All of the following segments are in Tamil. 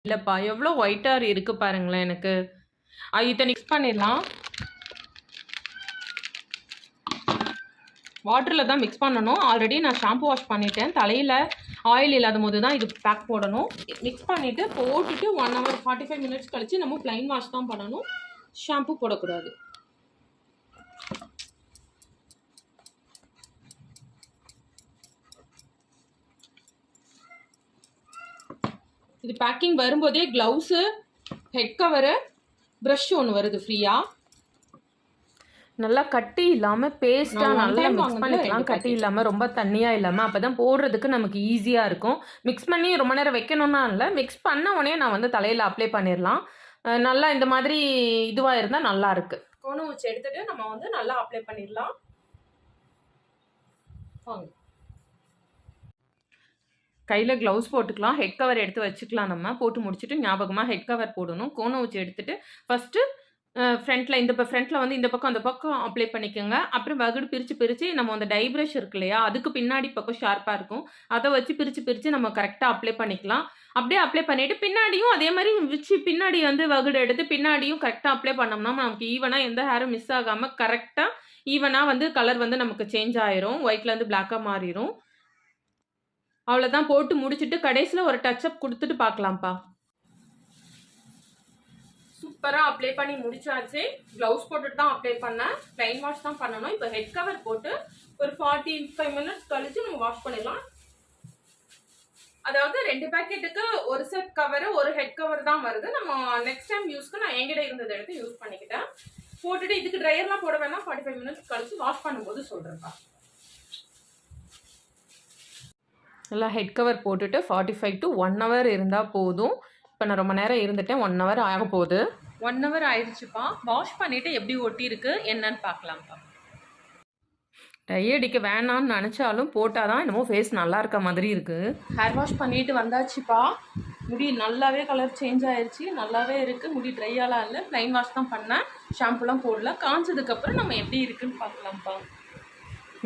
இல்லைப்பா எவ்வளோ ஒயிட்டாக இருக்குது பாருங்களேன் எனக்கு. இதை மிக்ஸ் பண்ணிடலாம். வாட்டரில் தான் மிக்ஸ் பண்ணணும். ஆல்ரெடி நான் ஷாம்பு வாஷ் பண்ணிட்டேன். தலையில் ஆயில் இல்லாத போது தான் இது பேக் போடணும். மிக்ஸ் பண்ணிவிட்டு போட்டுட்டு 1 hour 45 minutes கழித்து நம்ம ப்ளைன் வாஷ் தான் பண்ணணும். ஷாம்பு போடக்கூடாது. இது பேக்கிங் வரும்போதே க்ளவுஸு, ஹெட் கவரு, ப்ரஷ் ஒன்று வருது ஃப்ரீயாக. நல்லா கட்டி இல்லாமல் பேஸ்ட்டாக நல்லா மிக்ஸ் பண்ணிக்கலாம். கட்டி இல்லாமல் ரொம்ப தண்ணியாக இல்லாமல், அப்போ தான் போடுறதுக்கு நமக்கு ஈஸியாக இருக்கும். மிக்ஸ் பண்ணி ரொம்ப நேரம் வைக்கணும்னா இல்லை, மிக்ஸ் பண்ண உடனே நான் வந்து தலையில் அப்ளை பண்ணிடலாம். நல்லா இந்த மாதிரி இதுவாக இருந்தால் நல்லா இருக்குது. கோணம் வச்சு எடுத்துகிட்டு நம்ம வந்து நல்லா அப்ளை பண்ணிடலாம். வாங்க, கையில் க்ளவுஸ் போட்டுக்கலாம். ஹெட் கவர் எடுத்து வச்சுக்கலாம். நம்ம போட்டு முடிச்சுட்டு ஞாபகமாக ஹெட் கவர் போடணும். கோணம் வச்சு எடுத்துகிட்டு ஃபஸ்ட்டு ஃப்ரண்ட்டில் ஃப்ரண்ட்டில் வந்து இந்த பக்கம் அந்த பக்கம் அப்ளை பண்ணிக்கோங்க. அப்புறம் வகுடு பிரித்து நம்ம அந்த டை ப்ரஷ் இருக்கு இல்லையா, அதுக்கு பின்னாடி பக்கம் ஷார்ப்பாக இருக்கும், அதை வச்சு பிரித்து நம்ம கரெக்டாக அப்ளை பண்ணிக்கலாம். அப்படியே அப்ளை பண்ணிவிட்டு பின்னாடியும் அதே மாதிரி வச்சு பின்னாடி வந்து வகுடு எடுத்து பின்னாடியும் கரெக்டாக அப்ளை பண்ணோம்னா நமக்கு ஈவனாக எந்த ஹேரும் மிஸ் ஆகாமல் கரெக்டாக ஈவனாக வந்து கலர் வந்து நமக்கு சேஞ்ச் ஆயிரும். ஒயிட்லேருந்து பிளாக்காக மாறிடும். அவ்வளோதான். போட்டு முடிச்சுட்டு கடைசியில் ஒரு டச்சப் கொடுத்துட்டு பார்க்கலாம்ப்பா. சூப்பராக அப்ளை பண்ணி முடிச்சாச்சு. க்ளவுஸ் போட்டுட்டு தான் அப்ளை பண்ணேன். ப்ளைன் வாஷ் தான் பண்ணணும். இப்போ ஹெட் கவர் போட்டு ஒரு 45 minutes கழிச்சு நம்ம வாஷ் பண்ணிடலாம். அதாவது 2 பேக்கெட்டுக்கு ஒரு செட் கவர், ஒரு ஹெட் கவர் தான் வருது. நம்ம நெக்ஸ்ட் டைம் யூஸ்க்கு நான் என்கிட்ட இருந்ததை எடுத்து யூஸ் பண்ணிக்கிட்டேன். போட்டுட்டு இதுக்கு ட்ரையர்லாம் போட வேணாம். 45 minutes கழிச்சு வாஷ் பண்ணும்போது சொல்கிறேன்ப்பா. நல்லா ஹெட் கவர் போட்டுட்டு 45 to 1 hour இருந்தால் போதும். இப்போ நான் ரொம்ப நேரம் இருந்துட்டேன். 1 hour ஆக போகுது. 1 hour ஆயிடுச்சுப்பா. வாஷ் பண்ணிவிட்டு எப்படி ஒட்டியிருக்கு என்னன்னு பார்க்கலாம்ப்பா. டை அடிக்க வேணான்னு நினச்சாலும் போட்டால் தான் என்னமோ ஃபேஸ் நல்லா இருக்க மாதிரி இருக்குது. ஹேர் வாஷ் பண்ணிட்டு வந்தாச்சுப்பா. முடி நல்லாவே கலர் சேஞ்ச் ஆயிடுச்சு. நல்லாவே இருக்குது. முடி ட்ரையாலாம் இல்லை. ப்ளைன் வாஷ் தான் பண்ணேன். ஷாம்புலாம் போடல. காய்ச்சதுக்கப்புறம் நம்ம எப்படி இருக்குன்னு பார்க்கலாம்ப்பா.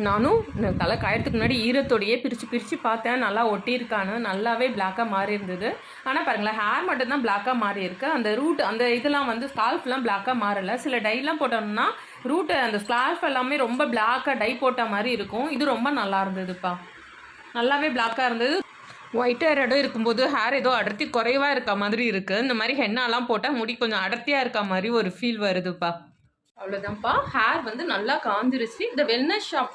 நானும் தலை காயறதுக்கு முன்னாடி ஈரத்தோடையே பிரித்து பார்த்தேன். நல்லா ஒட்டியிருக்கான்னு. நல்லாவே பிளாக்காக மாறி இருந்தது. ஆனால் பாருங்களேன், ஹேர் மட்டும்தான் பிளாக்காக மாறி இருக்கு. அந்த ரூட் அந்த இதெல்லாம் வந்து ஸ்கால்ஃப்லாம் பிளாக்காக மாறலை. சில டைலாம் போட்டோம்னா ரூட்டு அந்த ஸ்கால்ஃப் எல்லாமே ரொம்ப பிளாக்காக டை போட்ட மாதிரி இருக்கும். இது ரொம்ப நல்லா இருந்ததுப்பா. நல்லாவே பிளாக்காக இருந்தது. ஒயிட் ஹேர் இடம் இருக்கும்போது ஹேர் ஏதோ அடர்த்தி குறைவாக இருக்க மாதிரி இருக்குது. இந்த மாதிரி ஹென்னாலாம் போட்டால் முடி கொஞ்சம் அடர்த்தியாக இருக்க மாதிரி ஒரு ஃபீல் வருதுப்பா. அவ்வளோதான்ப்பா. ஹேர் வந்து நல்லா காஞ்சிருச்சு. இந்த வெல்னஸ் ஷாப்